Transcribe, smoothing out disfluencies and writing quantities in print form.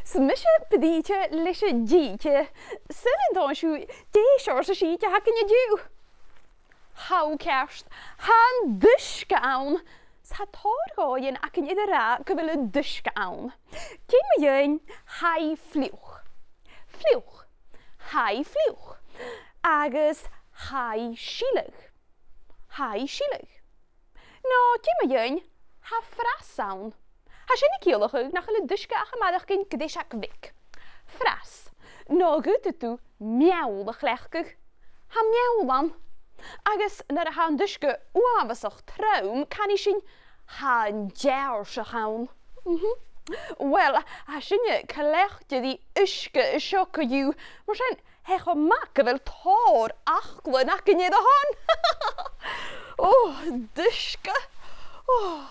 Smisje Brìde Leis An T-Sìde. Sinn dan siw déisiir sa síte hacan an-diugh. Hawkerst, an-diugh ann. Sa tòrr hacan iad ra go bhfuil an-diugh ann. Cén ma dhéin hai fliuch. Fliuch. Hai fliuch. Agus hai sílig. Hai sílig. No, cén ma dhéin ha fras ann. Ha sin I cíolach nach le duisce a chamadach cin gdéisiach vic. Fras. No gut tú miawl a chléchcach. Ha miawl an. Agus nar a ha an duisce uafasach traum can I sin ha an-diugh se chawn. Wel, ha sinne chléchte die uisce is sjokke ju. Maar sin hech o makke wel tòrr achlen ac yn iad o hon. Oh, duisce. Oh.